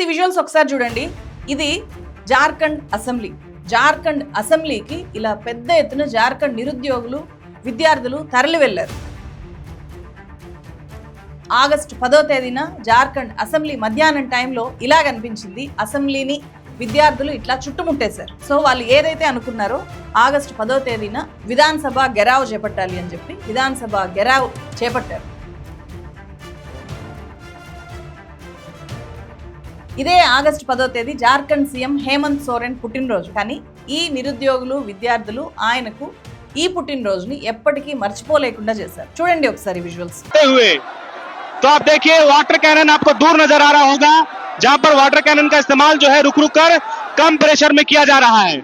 ఈ విజువల్స్ ఒకసారి చూడండి. ఇది జార్ఖండ్ అసెంబ్లీ. జార్ఖండ్ అసెంబ్లీకి ఇలా పెద్ద ఎత్తున జార్ఖండ్ నిరుద్యోగులు విద్యార్థులు తరలి వెళ్లారు. ఆగస్టు 10వ తేదీన జార్ఖండ్ అసెంబ్లీ మధ్యాహ్నం టైంలో ఇలా కనిపించింది. అసెంబ్లీని విద్యార్థులు ఇట్లా చుట్టుముట్టేశారు. సో వాళ్ళు ఏదైతే అనుకున్నారో ఆగస్టు 10వ తేదీన విధానసభ గెరావ్ చేపట్టాలి అని చెప్పి విధానసభ గెరావ్ చేపట్టారు. ఇదే ఆగస్టు 10వ తేదీ జార్ఖండ్ సీఎం హేమంత్ సోరెన్ పుట్టినరోజు. కానీ ఈ నిరుద్యోగులు విద్యార్థులు ఆయనకు ఈ పుట్టినరోజుని ఎప్పటికీ మర్చిపోలేకుండా చేశారు. చూడండి ఒకసారి విజువల్స్. तो आप देखिए वाटर कैनन आपको दूर नजर आ रहा होगा, जहां पर वाटर कैनन का इस्तेमाल जो है रुक रुक कर कम प्रेशर में किया जा रहा है।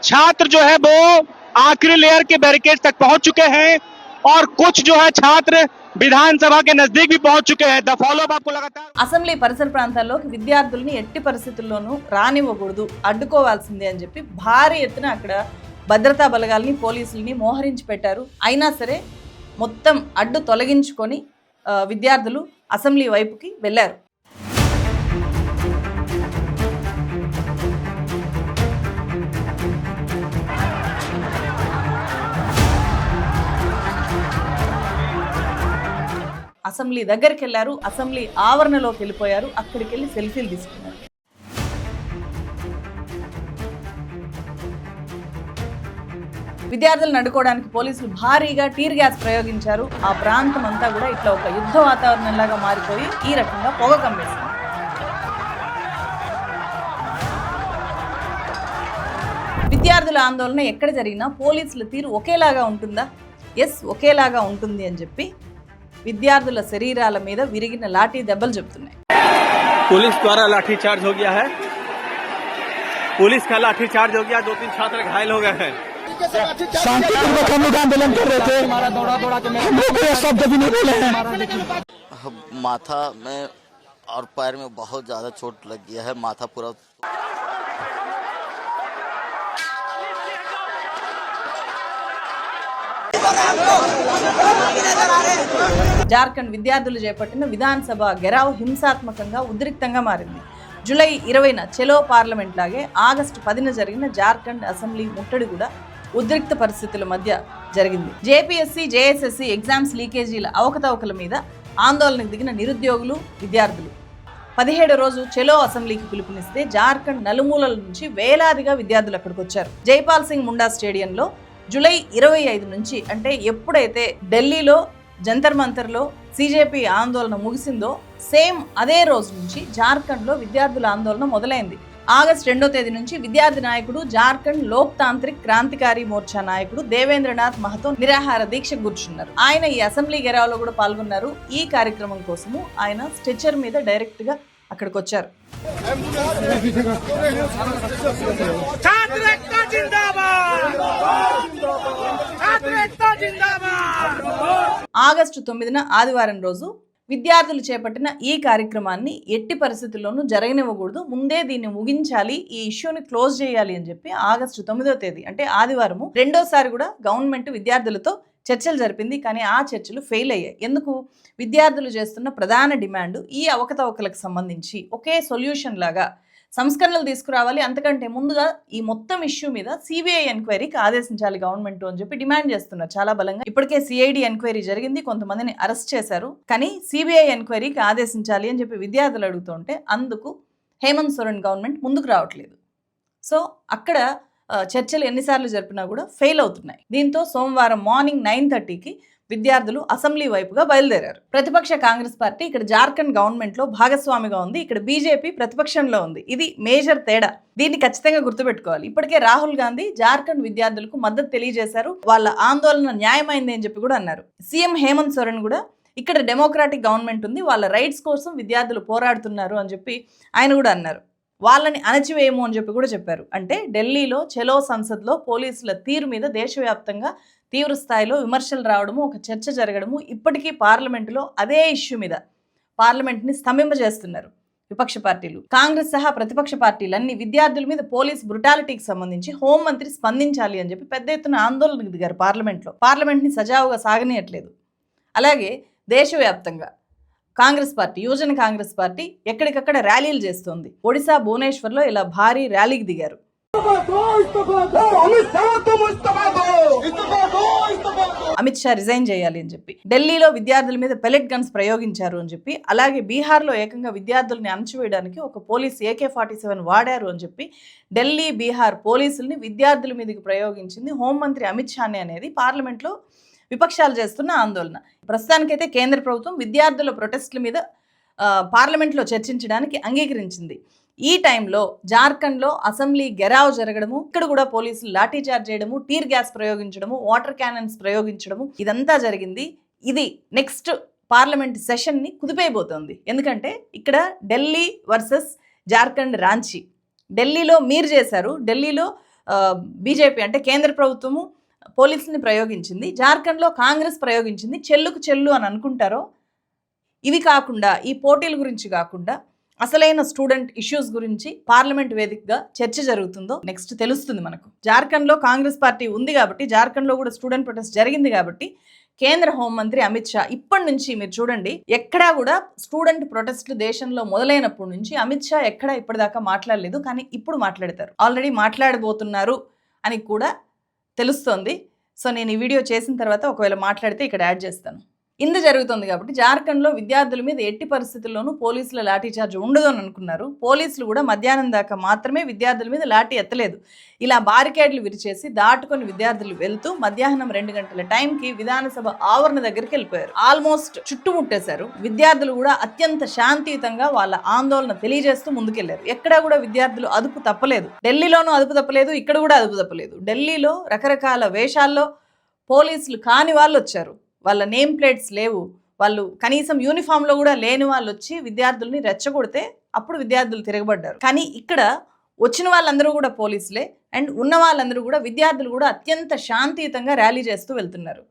छात्र जो है वो आखिरी लेयर के बैरिकेड तक पहुंच चुके हैं और कुछ जो है छात्र विधानसभा के नजदीक भी पहुंच चुके हैं। द फॉलो अप आपको लगातार అసెంబ్లీ పరిసర ప్రాంతాల్లోకి విద్యార్థుల్ని ఎట్టి పరిస్థితుల్లోనూ రానివ్వకూడదు, అడ్డుకోవాల్సిందే అని చెప్పి భారీ ఎత్తున అక్కడ భద్రతా బలగాల్ని పోలీసుల్ని మోహరించి పెట్టారు. అయినా సరే మొత్తం అడ్డు తొలగించుకొని విద్యార్థులు అసెంబ్లీ వైపుకి వెళ్ళారు. అసెంబ్లీ దగ్గరికి వెళ్ళారు, అసెంబ్లీ ఆవరణలోకి వెళ్ళిపోయారు, అక్కడికి వెళ్ళి సెల్ఫీలు తీసుకున్నారు. విద్యార్థులను అడ్డుకోవడానికి పోలీసులు భారీగా టీర్ గ్యాస్ ప్రయోగించారు. ఆ ప్రాంతం అంతా కూడా ఇట్లా ఒక యుద్ధ వాతావరణంలాగా మారిపోయి ఈ రకంగా పొగ కమ్మేసింది. విద్యార్థుల ఆందోళన ఎక్కడ జరిగినా పోలీసుల తీరు ఒకేలాగా ఉంటుందా? ఎస్, ఒకేలాగా ఉంటుంది అని చెప్పి విద్యార్థుల శరీరాల మీద విరిగిన లాఠీ దెబ్బలు చెప్తున్నాయి. पुलिस द्वारा लाठी चार्ज हो गया है, पुलिस का लाठी चार्ज हो गया, 2-3 छात्र घायल हो गए हैं। शांतिपूर्वक हम लोग आंदोलन कर रहे थे, हम लोग ये शब्द भी नहीं बोले हैं। माथा में और पैर में बहुत ज्यादा चोट लग गया है, माथा पूरा జార్ఖండ్ విద్యార్థులు చేపట్టిన విధానసభ గెరావ్ హింసాత్మకంగా ఉద్రిక్తంగా మారింది. జూలై 20న చెలో పార్లమెంట్ లాగే ఆగస్టు 10న జరిగిన జార్ఖండ్ అసెంబ్లీ ముట్టడి కూడా ఉద్రిక్త పరిస్థితుల మధ్య జరిగింది. జేపీఎస్సీ జేఎస్ఎస్సీ ఎగ్జామ్స్ లీకేజీల అవకతవకల మీద ఆందోళనకు దిగిన నిరుద్యోగులు విద్యార్థులు 17వ రోజు చెలో అసెంబ్లీకి పిలుపునిస్తే జార్ఖండ్ నలుమూలల నుంచి వేలాదిగా విద్యార్థులు అక్కడికి వచ్చారు. జైపాల్ సింగ్ ముండా స్టేడియంలో జూలై 25 నుంచి, అంటే ఎప్పుడైతే ఢిల్లీలో జంతర్ మంతర్లో సీజేపీ ఆందోళన ముగిసిందో సేమ్ అదే రోజు నుంచి జార్ఖండ్లో విద్యార్థుల ఆందోళన మొదలైంది. ఆగస్టు 2వ తేదీ నుంచి విద్యార్థి నాయకుడు జార్ఖండ్ లోక్ తాంత్రిక్ క్రాంతికారి మోర్చా నాయకుడు దేవేంద్రనాథ్ మహతో నిరాహార దీక్ష కూర్చున్నారు. ఆయన ఈ అసెంబ్లీ గెరావ్లో కూడా పాల్గొన్నారు. ఈ కార్యక్రమం కోసము ఆయన స్ట్రెచర్ మీద డైరెక్ట్ గా అక్కడికి వచ్చారు. ఆగస్టు 9న ఆదివారం రోజు విద్యార్థులు చేపట్టిన ఈ కార్యక్రమాన్ని ఎట్టి పరిస్థితుల్లోనూ జరగనివ్వకూడదు, ముందే దీన్ని ముగించాలి, ఈ ఇష్యూని క్లోజ్ చేయాలి అని చెప్పి ఆగస్టు 9వ తేదీ అంటే ఆదివారము రెండోసారి కూడా గవర్నమెంట్ విద్యార్థులతో చర్చలు జరిపింది. కానీ ఆ చర్చలు ఫెయిల్ అయ్యాయి. ఎందుకు? విద్యార్థులు చేస్తున్న ప్రధాన డిమాండ్ ఈ అవకతవకలకు సంబంధించి ఒకే సొల్యూషన్ లాగా సంస్కరణలు తీసుకురావాలి, అంతకంటే ముందుగా ఈ మొత్తం ఇష్యూ మీద సిబిఐ ఎంక్వైరీకి ఆదేశించాలి గవర్నమెంట్ అని చెప్పి డిమాండ్ చేస్తున్నారు చాలా బలంగా. ఇప్పటికే సిఐడి ఎంక్వైరీ జరిగింది, కొంతమందిని అరెస్ట్ చేశారు. కానీ సిబిఐ ఎంక్వైరీకి ఆదేశించాలి అని చెప్పి విద్యార్థులు అడుగుతుంటే అందుకు హేమంత్ సోరెన్ గవర్నమెంట్ ముందుకు రావట్లేదు. సో అక్కడ చర్చలు ఎన్నిసార్లు జరిపినా కూడా ఫెయిల్ అవుతున్నాయి. దీంతో సోమవారం మార్నింగ్ 9:30కి విద్యార్థులు అసెంబ్లీ వైపుగా బయలుదేరారు. ప్రతిపక్ష కాంగ్రెస్ పార్టీ ఇక్కడ జార్ఖండ్ గవర్నమెంట్ లో భాగస్వామిగా ఉంది, ఇక్కడ బీజేపీ ప్రతిపక్షంలో ఉంది. ఇది మేజర్ తేడా, దీన్ని ఖచ్చితంగా గుర్తుపెట్టుకోవాలి. ఇప్పటికే రాహుల్ గాంధీ జార్ఖండ్ విద్యార్థులకు మద్దతు తెలియజేశారు, వాళ్ళ ఆందోళన న్యాయమైంది అని చెప్పి కూడా అన్నారు. సీఎం హేమంత్ సోరెన్ కూడా ఇక్కడ డెమోక్రాటిక్ గవర్నమెంట్ ఉంది, వాళ్ళ రైట్స్ కోసం విద్యార్థులు పోరాడుతున్నారు అని చెప్పి ఆయన కూడా అన్నారు. వాళ్ళని అణచివేయము అని చెప్పి కూడా చెప్పారు. అంటే ఢిల్లీలో చెలో సంసద్లో పోలీసుల తీరు మీద దేశవ్యాప్తంగా తీవ్ర స్థాయిలో విమర్శలు రావడము, ఒక చర్చ జరగడము, ఇప్పటికీ పార్లమెంటులో అదే ఇష్యూ మీద పార్లమెంట్ని స్తంభింపజేస్తున్నారు విపక్ష పార్టీలు. కాంగ్రెస్ సహా ప్రతిపక్ష పార్టీలన్నీ విద్యార్థుల మీద పోలీస్ బ్రుటాలిటీకి సంబంధించి హోంమంత్రి స్పందించాలి అని చెప్పి పెద్ద ఎత్తున ఆందోళనకు దిగారు పార్లమెంట్ని సజావుగా సాగనీయట్లేదు. అలాగే దేశవ్యాప్తంగా కాంగ్రెస్ పార్టీ, యువజన కాంగ్రెస్ పార్టీ ఎక్కడికక్కడ ర్యాలీలు చేస్తోంది. ఒడిశా భువనేశ్వర్లో ఇలా భారీ ర్యాలీకి దిగారు. అమిత్ షా రిజైన్ చేయాలి అని చెప్పి, ఢిల్లీలో విద్యార్థుల మీద పెలెట్ గన్స్ ప్రయోగించారు అని చెప్పి, అలాగే బీహార్లో ఏకంగా విద్యార్థుల్ని అణచివేయడానికి ఒక పోలీస్ AK-47 వాడారు అని చెప్పి ఢిల్లీ, బీహార్ పోలీసుల్ని విద్యార్థుల మీదకి ప్రయోగించింది హోంమంత్రి అమిత్ షానే అనేది పార్లమెంట్లో విపక్షాలు చేస్తున్న ఆందోళన. ప్రస్తుతానికైతే కేంద్ర ప్రభుత్వం విద్యార్థుల ప్రొటెస్టుల మీద పార్లమెంట్లో చర్చించడానికి అంగీకరించింది. ఈ టైంలో జార్ఖండ్లో అసెంబ్లీ గెరావ్ జరగడము, ఇక్కడ కూడా పోలీసులు లాఠీ చార్జ్ చేయడము, టీర్ గ్యాస్ ప్రయోగించడము, వాటర్ క్యానన్స్ ప్రయోగించడము ఇదంతా జరిగింది. ఇది నెక్స్ట్ పార్లమెంట్ సెషన్ని కుదిపేయబోతోంది. ఎందుకంటే ఇక్కడ ఢిల్లీ వర్సెస్ జార్ఖండ్ రాంచీ. ఢిల్లీలో మీరు చేశారు, ఢిల్లీలో బీజేపీ అంటే కేంద్ర ప్రభుత్వము పోలీసుని ప్రయోగించింది, జార్ఖండ్లో కాంగ్రెస్ ప్రయోగించింది. చెల్లుకు చెల్లు అని అనుకుంటారో. ఇవి కాకుండా, ఈ పోటీల గురించి కాకుండా అసలైన స్టూడెంట్ ఇష్యూస్ గురించి పార్లమెంట్ వేదికగా చర్చ జరుగుతుందో నెక్స్ట్ తెలుస్తుంది మనకు. జార్ఖండ్లో కాంగ్రెస్ పార్టీ ఉంది కాబట్టి, జార్ఖండ్లో కూడా స్టూడెంట్ ప్రొటెస్ట్ జరిగింది కాబట్టి కేంద్ర హోంమంత్రి అమిత్ షా ఇప్పటి నుంచి మీరు చూడండి, ఎక్కడా కూడా స్టూడెంట్ ప్రొటెస్ట్లు దేశంలో మొదలైనప్పటి నుంచి అమిత్ షా ఎక్కడా ఇప్పటిదాకా మాట్లాడలేదు. కానీ ఇప్పుడు మాట్లాడతారు, ఆల్రెడీ మాట్లాడబోతున్నారు అని కూడా తెలుస్తోంది. సో నేను ఈ వీడియో చేసిన తర్వాత ఒకవేళ మాట్లాడితే ఇక్కడ యాడ్ చేస్తాను. ఇందు జరుగుతుంది కాబట్టి జార్ఖండ్లో విద్యార్థుల మీద ఎట్టి పరిస్థితుల్లోనూ పోలీసుల లాఠీ చార్జ్ ఉండదు అని అనుకున్నారు. పోలీసులు కూడా మధ్యాహ్నం దాకా మాత్రమే విద్యార్థుల మీద లాఠీ ఎత్తలేదు. ఇలా బారికేడ్లు విరిచేసి దాటుకొని విద్యార్థులు వెళ్తూ మధ్యాహ్నం 2 గంటల టైంకి విధానసభ ఆవరణ దగ్గరికి వెళ్ళిపోయారు. ఆల్మోస్ట్ చుట్టుముట్టేశారు. విద్యార్థులు కూడా అత్యంత శాంతియుతంగా వాళ్ళ ఆందోళన తెలియజేస్తూ ముందుకెళ్లారు. ఎక్కడా కూడా విద్యార్థులు అదుపు తప్పలేదు. ఢిల్లీలోనూ అదుపు తప్పలేదు, ఇక్కడ కూడా అదుపు తప్పలేదు. ఢిల్లీలో రకరకాల వేషాల్లో పోలీసులు కాని వాళ్ళు వచ్చారు. వాళ్ళ నేమ్ ప్లేట్స్ లేవు, వాళ్ళు కనీసం యూనిఫామ్లో కూడా లేని వాళ్ళు వచ్చి విద్యార్థుల్ని రెచ్చగొడితే అప్పుడు విద్యార్థులు తిరగబడ్డారు. కానీ ఇక్కడ వచ్చిన వాళ్ళందరూ కూడా పోలీసులే, అండ్ ఉన్న వాళ్ళందరూ కూడా విద్యార్థులు కూడా అత్యంత శాంతియుతంగా ర్యాలీ చేస్తూ వెళ్తున్నారు.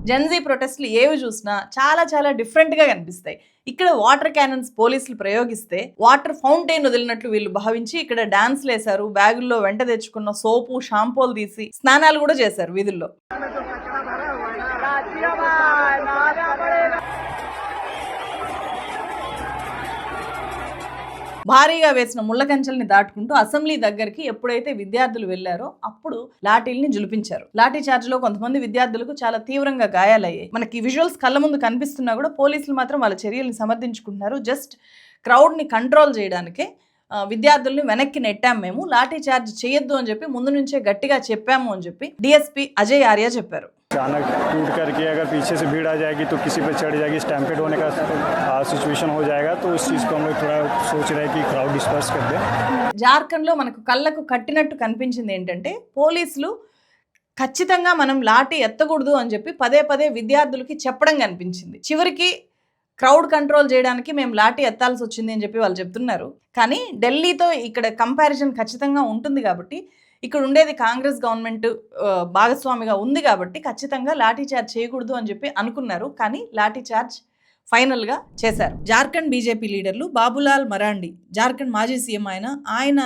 జెన్జీ ప్రొటెస్ట్లు ఏవి చూసినా చాలా చాలా డిఫరెంట్గా కనిపిస్తాయి. ఇక్కడ వాటర్ క్యానన్స్ పోలీసులు ప్రయోగిస్తే వాటర్ ఫౌంటైన్ వదిలినట్లు వీళ్ళు భావించి ఇక్కడ డాన్స్లు వేశారు, బ్యాగుల్లో వెంట తెచ్చుకున్న సోపు షాంపూలు తీసి స్నానాలు కూడా చేశారు వీధుల్లో. భారీగా వేసిన ముళ్ళ కంచెల్ని దాటుకుంటూ అసెంబ్లీ దగ్గరికి ఎప్పుడైతే విద్యార్థులు వెళ్లారో అప్పుడు లాఠీల్ని జులిపించారు. లాఠీ చార్జ్ లో కొంతమంది విద్యార్థులకు చాలా తీవ్రంగా గాయాలయ్యాయి. మనకి విజువల్స్ కళ్ళ ముందు కనిపిస్తున్నా కూడా పోలీసులు మాత్రం వాళ్ళ చర్యల్ని సమర్థించుకుంటున్నారు. జస్ట్ క్రౌడ్ ని కంట్రోల్ చేయడానికే విద్యార్థుల్ని వెనక్కి నెట్టాం, మేము లాఠీ చార్జ్ చేయొద్దు అని చెప్పి ముందు నుంచే గట్టిగా చెప్పాము అని చెప్పి డిఎస్పీ అజయ్ ఆర్య చెప్పారు. अचानक टूट करके अगर पीछे से भीड़ आ जाएगी तो किसी पे चढ़ जाएगी, स्टैम्पेड होने का सिचुएशन हो जाएगा. तो इस चीज़ को हम लोग थोड़ा सोच रहे हैं कि क्राउड डिस्पर्स कर दें. జార్ఖండ్లో మనకు కళ్ళకు కట్టినట్టు కనిపించింది ఏంటంటే పోలీసులు ఖచ్చితంగా మనం లాఠీ ఎత్తకూడదు అని చెప్పి పదే పదే విద్యార్థులకి చెప్పడం కనిపించింది. చివరికి క్రౌడ్ కంట్రోల్ చేయడానికి మేము లాఠీ ఎత్తాల్సి వచ్చింది అని చెప్పి వాళ్ళు చెప్తున్నారు. కానీ ఢిల్లీతో ఇక్కడ కంపారిజన్ ఖచ్చితంగా ఉంటుంది కాబట్టి, ఇక్కడ ఉండేది కాంగ్రెస్ గవర్నమెంట్ భాగస్వామిగా ఉంది కాబట్టి ఖచ్చితంగా లాఠీ చార్జ్ చేయకూడదు అని చెప్పి అనుకున్నారు. కానీ లాఠీ చార్జ్ ఫైనల్గా చేశారు. జార్ఖండ్ బీజేపీ లీడర్లు బాబులాల్ మరాండి, జార్ఖండ్ మాజీ సీఎం ఆయన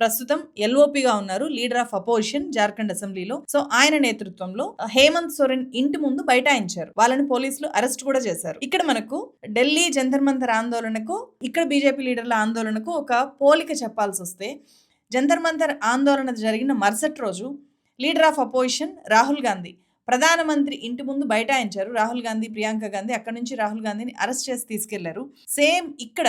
ప్రస్తుతం ఎల్ఓపిగా ఉన్నారు, లీడర్ ఆఫ్ అపోజిషన్ జార్ఖండ్ అసెంబ్లీలో. సో ఆయన నేతృత్వంలో హేమంత్ సోరెన్ ఇంటి ముందు బైఠాయించారు. వాళ్ళని పోలీసులు అరెస్ట్ కూడా చేశారు. ఇక్కడ మనకు ఢిల్లీ జంతర్ మంతర్ ఆందోళనకు, ఇక్కడ బీజేపీ లీడర్ల ఆందోళనకు ఒక పోలిక చెప్పాల్సి వస్తే, జంతర్ మంతర్ ఆందోళన జరిగిన మరుసటి రోజు leader of opposition Rahul Gandhi ప్రధానమంత్రి ఇంటి ముందు బైఠాయించారు. రాహుల్ గాంధీ, ప్రియాంక గాంధీ అక్కడి నుంచి రాహుల్ గాంధీని అరెస్ట్ చేసి తీసుకెళ్లారు. సేమ్ ఇక్కడ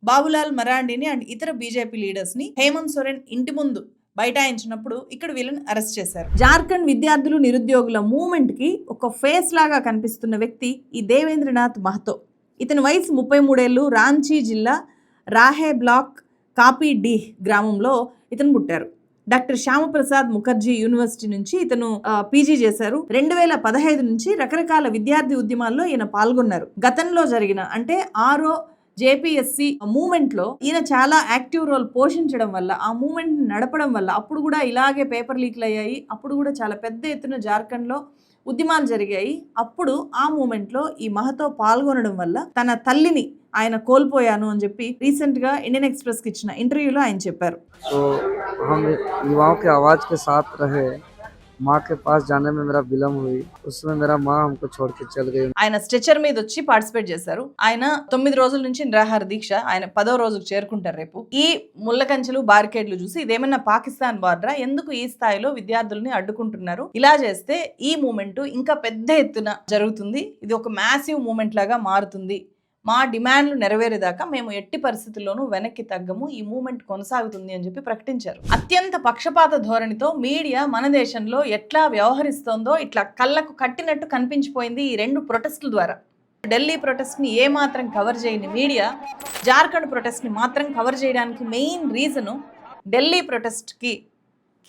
బాబులాల్ మరాండిని అండ్ ఇతర బీజేపీ లీడర్స్ ని హేమంత్ సోరెన్ ఇంటి ముందు బైఠాయించినప్పుడు ఇక్కడ వీళ్ళని అరెస్ట్ చేశారు. జార్ఖండ్ విద్యార్థులు నిరుద్యోగుల మూవ్మెంట్ కి ఒక ఫేస్ లాగా కనిపిస్తున్న వ్యక్తి ఈ దేవేంద్రనాథ్ మహతో. ఇతని వయసు 33 ఏళ్ళు. రాంచీ జిల్లా రాహే బ్లాక్ కాపీడీహ్ గ్రామంలో ఇతను పుట్టారు. డాక్టర్ శ్యామప్రసాద్ ముఖర్జీ యూనివర్సిటీ నుంచి ఇతను పీజీ చేశారు. 2015 నుంచి రకరకాల విద్యార్థి ఉద్యమాల్లో ఈయన పాల్గొన్నారు. గతంలో జరిగిన అంటే 6వ జేపీఎస్సీ మూవ్మెంట్ లో ఈయన చాలా యాక్టివ్ రోల్ పోషించడం వల్ల, ఆ మూవ్మెంట్ నడపడం వల్ల అప్పుడు కూడా ఇలాగే పేపర్ లీక్లు అయ్యాయి. అప్పుడు కూడా చాలా పెద్ద ఎత్తున జార్ఖండ్ లో ఉద్యమాలు జరిగాయి. అప్పుడు ఆ మూమెంట్లో ఈ మహతో పాల్గొనడం వల్ల తన తల్లిని ఆయన కోల్పోయాను అని చెప్పి రీసెంట్ గా ఇండియన్ ఎక్స్ప్రెస్ కి ఇచ్చిన ఇంటర్వ్యూలో ఆయన చెప్పారు. तो हम युवाओं के आवाज के साथ रहे। माँ के पास जाने में मेरा विलम्ब हुई, उसमें मेरा माँ हमको छोड़ के चल गई। ఆయన స్ట్రెచర్ మీద వచ్చి పార్టిసిపేట్ చేశారు. ఆయన 9 రోజుల నుంచి నిరాహార దీక్ష, ఆయన 10వ రోజుకు చేరుకుంటారు రేపు. ఈ ముళ్ళ కంచెలు బారికేడ్లు చూసి ఇదేమన్నా పాకిస్తాన్ బార్డరా, ఎందుకు ఈ స్థాయిలో విద్యార్థుల్ని అడ్డుకుంటున్నారు, ఇలా చేస్తే ఈ మూమెంట్ ఇంకా పెద్ద ఎత్తున జరుగుతుంది, ఇది ఒక మ్యాసివ్ మూమెంట్ లాగా మారుతుంది, మా డిమాండ్లు నెరవేరేదాకా మేము ఎట్టి పరిస్థితుల్లోనూ వెనక్కి తగ్గము, ఈ మూమెంట్ కొనసాగుతుంది అని చెప్పి ప్రకటించారు. అత్యంత పక్షపాత ధోరణితో మీడియా మన దేశంలో ఎట్లా వ్యవహరిస్తోందో ఇట్లా కళ్ళకు కట్టినట్టు కనిపించిపోయింది ఈ 2 ప్రొటెస్టుల ద్వారా. ఢిల్లీ ప్రొటెస్ట్ని ఏమాత్రం కవర్ చేయని మీడియా జార్ఖండ్ ప్రొటెస్ట్ని మాత్రం కవర్ చేయడానికి మెయిన్ రీజను ఢిల్లీ ప్రొటెస్ట్కి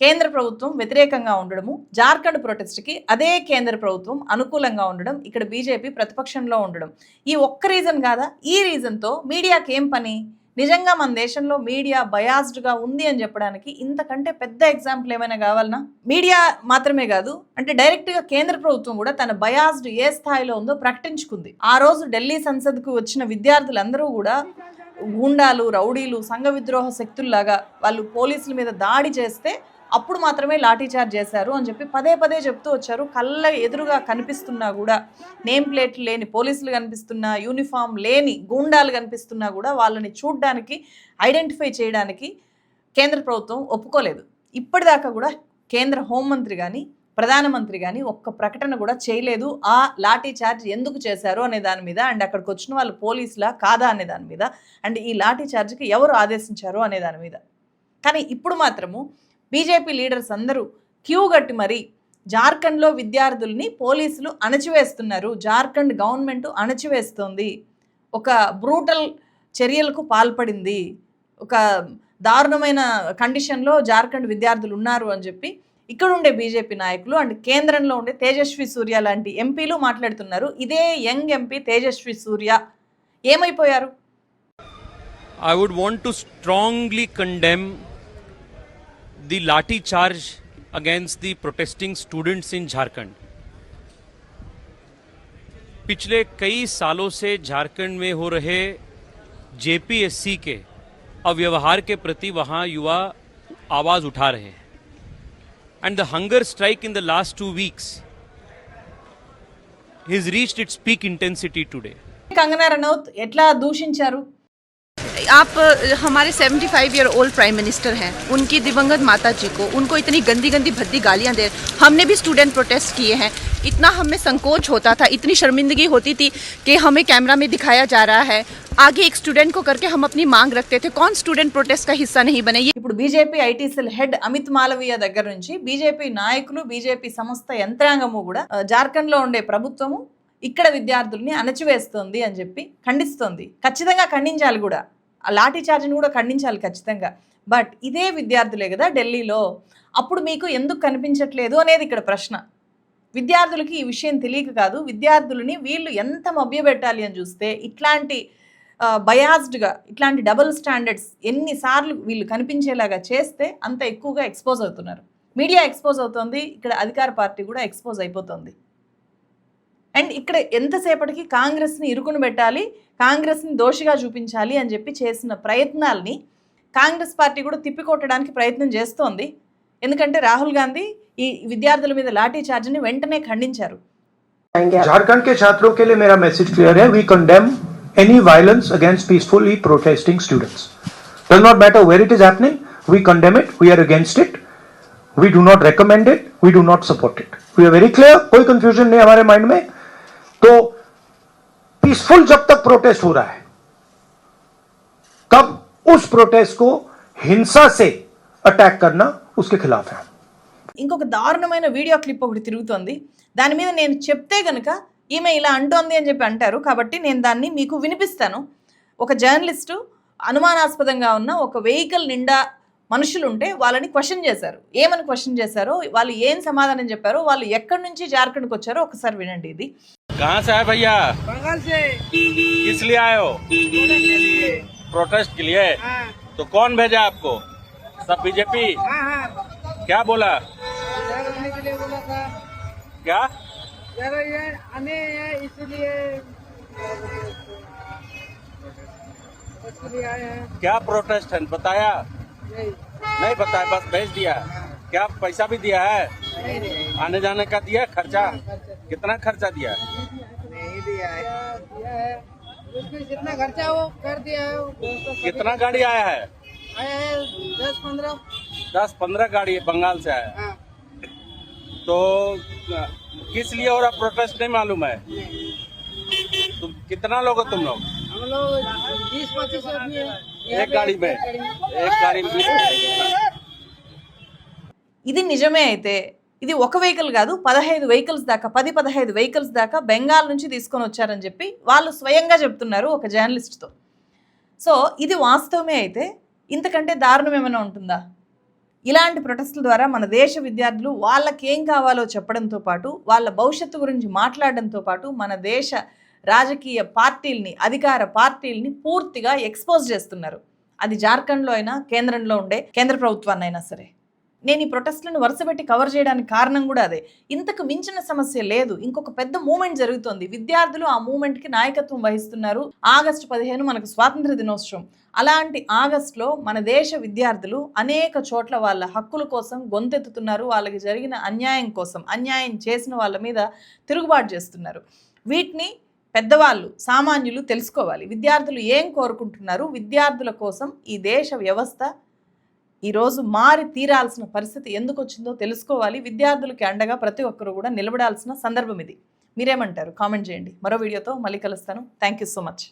కేంద్ర ప్రభుత్వం వ్యతిరేకంగా ఉండడము, జార్ఖండ్ ప్రొటెస్ట్కి అదే కేంద్ర ప్రభుత్వం అనుకూలంగా ఉండడం, ఇక్కడ బీజేపీ ప్రతిపక్షంలో ఉండడం. ఈ ఒక్క రీజన్ కాదా? ఈ రీజన్తో మీడియాకి ఏం పని? నిజంగా మన దేశంలో మీడియా బయాస్డ్గా ఉంది అని చెప్పడానికి ఇంతకంటే పెద్ద ఎగ్జాంపుల్ ఏమైనా కావాలన్నా? మీడియా మాత్రమే కాదు, అంటే డైరెక్ట్గా కేంద్ర ప్రభుత్వం కూడా తన బయాస్డ్ ఏ స్థాయిలో ఉందో ప్రకటించుకుంది. ఆ రోజు ఢిల్లీ సంసద్కు వచ్చిన విద్యార్థులందరూ కూడా గూండాలు, రౌడీలు, సంఘ విద్రోహ శక్తుల్లాగా వాళ్ళు పోలీసుల మీద దాడి చేస్తే అప్పుడు మాత్రమే లాఠీ చార్జ్ చేశారు అని చెప్పి పదే పదే చెప్తూ వచ్చారు. కళ్ళ ఎదురుగా కనిపిస్తున్నా కూడా, నేమ్ ప్లేట్లు లేని పోలీసులు కనిపిస్తున్నా, యూనిఫామ్ లేని గూండాలు కనిపిస్తున్నా కూడా వాళ్ళని చూడ్డానికి, ఐడెంటిఫై చేయడానికి కేంద్ర ప్రభుత్వం ఒప్పుకోలేదు. ఇప్పటిదాకా కూడా కేంద్ర హోంమంత్రి కానీ ప్రధానమంత్రి కానీ ఒక్క ప్రకటన కూడా చేయలేదు ఆ లాఠీ చార్జ్ ఎందుకు చేశారు అనే దాని మీద, అండ్ అక్కడికి వచ్చిన వాళ్ళు పోలీసులా కాదా అనే దాని మీద, అండ్ ఈ లాఠీ చార్జ్కి ఎవరు ఆదేశించారు అనే దాని మీద. కానీ ఇప్పుడు మాత్రము బీజేపీ లీడర్స్ అందరూ క్యూ గట్టి మరి జార్ఖండ్లో విద్యార్థుల్ని పోలీసులు అణచివేస్తున్నారు, జార్ఖండ్ గవర్నమెంట్ అణచివేస్తోంది, ఒక బ్రూటల్ చర్యలకు పాల్పడింది, ఒక దారుణమైన కండిషన్లో జార్ఖండ్ విద్యార్థులు ఉన్నారు అని చెప్పి ఇక్కడ ఉండే బీజేపీ నాయకులు అండ్ కేంద్రంలో ఉండే తేజస్వి సూర్య లాంటి ఎంపీలు మాట్లాడుతున్నారు. ఇదే యంగ్ ఎంపీ తేజస్వి సూర్య ఏమైపోయారు? I would want to strongly condemn the lathi charge against the protesting students in Jharkhand. पिछले कई सालों से झारखंड में हो रहे जेपीएससी के अव्यवहार के प्रति वहां युवा आवाज उठा रहे हैं, and the hunger strike in the last 2 weeks has reached its peak intensity today. Kangana Ranaut ఎట్లా దూషించారు? आप हमारे 75 ईयर ओल्ड प्राइम मिनिस्टर हैं, उनकी दिवंगत माता जी को, उनको इतनी गंदी गंदी भद्दी गालियां दे। हमने भी स्टूडेंट प्रोटेस्ट किए हैं, इतना हमें संकोच होता था, इतनी शर्मिंदगी होती थी कि हमें कैमरा में दिखाया जा रहा है, आगे एक स्टूडेंट को करके हम अपनी मांग रखते थे। कौन स्टूडेंट प्रोटेस्ट का हिस्सा नहीं बने? ఇప్పుడు BJP IT cell head Amit Malaviya దగ్గర నుంచి బీజేపీ నాయకులు, బీజేపీ సంస్థ యంత్రాంగము కూడా జార్ఖండ్లో ఉండే ప్రభుత్వము ఇక్కడ విద్యార్థుల్ని అణచివేస్తోంది అని చెప్పి ఖండిస్తోంది. ఖచ్చితంగా ఖండించాలి కూడా, ఆ లాఠీ చార్జ్ని కూడా ఖండించాలి ఖచ్చితంగా. బట్ ఇదే విద్యార్థులే కదా ఢిల్లీలో, అప్పుడు మీకు ఎందుకు కనిపించట్లేదు అనేది ఇక్కడ ప్రశ్న. విద్యార్థులకి ఈ విషయం తెలియక కాదు, విద్యార్థులని వీళ్ళు ఎంత మభ్యపెట్టాలి అని చూస్తే ఇట్లాంటి బయాస్డ్గా, ఇట్లాంటి డబుల్ స్టాండర్డ్స్ ఎన్నిసార్లు వీళ్ళు కనిపించేలాగా చేస్తే అంత ఎక్కువగా ఎక్స్పోజ్ అవుతున్నారు. మీడియా ఎక్స్పోజ్ అవుతుంది, ఇక్కడ అధికార పార్టీ కూడా ఎక్స్పోజ్ అయిపోతుంది. అండ్ ఇక్కడ ఎంతసేపటికి కాంగ్రెస్ని ఇరుకును పెట్టాలి, కాంగ్రెస్ని దోషిగా చూపించాలి అని చెప్పి చేసిన ప్రయత్నాల్ని కాంగ్రెస్ పార్టీ కూడా తిప్పికొట్టడానికి ప్రయత్నం చేస్తోంది. ఎందుకంటే రాహుల్ గాంధీ ఈ విద్యార్థుల మీద లాఠీ చార్జ్ని వెంటనే ఖండించారు. झारखंड के छात्रों के लिए मेरा मैसेज क्लियर है. We condemn any violence against peacefully protesting students. Does not matter where it is happening, we condemn it, we are against it, we do not recommend it, we do not support it. We are very clear, कोई confusion नहीं हमारे mind में. तो peaceful जब तक protest हो रहा है, तब उस प्रोटेस्ट को हिंसा से अटैक करना उसके खिलाफ है. ఇంకొక దారుణమైన వీడియో క్లిప్ ఒకటి తిరుగుతోంది. దాని మీద నేను చెప్తే గనుక ఈమె ఇలా అంటోంది అని చెప్పి అంటారు, కాబట్టి నేను దాన్ని మీకు వినిపిస్తాను. ఒక జర్నలిస్టు అనుమానాస్పదంగా ఉన్న ఒక వెహికల్ నిండా మనుషులు ఉంటే వాళ్ళని క్వశ్చన్ చేశారు. ఏమని క్వశ్చన్ చేశారో, వాళ్ళు ఏం సమాధానం చెప్పారో, వాళ్ళు ఎక్కడి నుంచి జార్ఖండ్కి వచ్చారో ఒకసారి వినండి. ఇది कहाँ से है भैया? बंगाल से। किस लिए आए हो? प्रोटेस्ट के लिए। तो कौन भेजा आपको? सब बीजेपी? क्या बोला? क्या क्या प्रोटेस्ट है बताया? नहीं बताया, बस भेज दिया। क्या पैसा भी दिया है? आने जाने का दिया खर्चा? कितना खर्चा दिया? नहीं दिया है जितना खर्चा वो कर दिया है। कितना गाड़ी आया है? आया है 10-15 गाड़ी बंगाल से आया। हाँ। तो किस लिए हो रहा प्रोटेस्ट नहीं मालूम है? तुम कितना लोग हो तुम लोग? हम लोग 20-25 आदमी हैं। एक गाड़ी में 20। ఇది నిజమే అయితే ఇది ఒక వెహికల్ కాదు 15 వెహికల్స్ దాకా 10-15 వెహికల్స్ దాకా బెంగాల్ నుంచి తీసుకొని వచ్చారని చెప్పి వాళ్ళు స్వయంగా చెప్తున్నారు ఒక జర్నలిస్ట్తో. సో ఇది వాస్తవమే అయితే ఇంతకంటే దారుణం ఏమైనా ఉంటుందా? ఇలాంటి ప్రొటెస్టుల ద్వారా మన దేశ విద్యార్థులు వాళ్ళకేం కావాలో చెప్పడంతో పాటు వాళ్ళ భవిష్యత్తు గురించి మాట్లాడడంతో పాటు మన దేశ రాజకీయ పార్టీల్ని అధికార పార్టీల్ని పూర్తిగా ఎక్స్పోజ్ చేస్తున్నారు. అది జార్ఖండ్లో అయినా కేంద్రంలో ఉండే కేంద్ర ప్రభుత్వాన్ని అయినా సరే. నేను ఈ ప్రొటెస్ట్లను వరుసపెట్టి కవర్ చేయడానికి కారణం కూడా అదే. ఇంతకు మించిన సమస్య లేదు. ఇంకొక పెద్ద మూమెంట్ జరుగుతోంది. విద్యార్థులు ఆ మూమెంట్కి నాయకత్వం వహిస్తున్నారు. ఆగస్టు 15 మనకు స్వాతంత్ర దినోత్సవం. అలాంటి ఆగస్టులో మన దేశ విద్యార్థులు అనేక చోట్ల వాళ్ళ హక్కుల కోసం గొంతెత్తుతున్నారు. వాళ్ళకి జరిగిన అన్యాయం కోసం, అన్యాయం చేసిన వాళ్ళ మీద తిరుగుబాటు చేస్తున్నారు. వీటిని పెద్దవాళ్ళు సామాన్యులు తెలుసుకోవాలి. విద్యార్థులు ఏం కోరుకుంటున్నారు, విద్యార్థుల కోసం ఈ దేశ వ్యవస్థ ఈరోజు మారి తీరాల్సిన పరిస్థితి ఎందుకు వచ్చిందో తెలుసుకోవాలి. విద్యార్థులకి అండగా ప్రతి ఒక్కరు కూడా నిలబడాల్సిన సందర్భం ఇది. మీరేమంటారు? కామెంట్ చేయండి. మరో వీడియోతో మళ్ళీ కలుస్తాను. Thank you so much.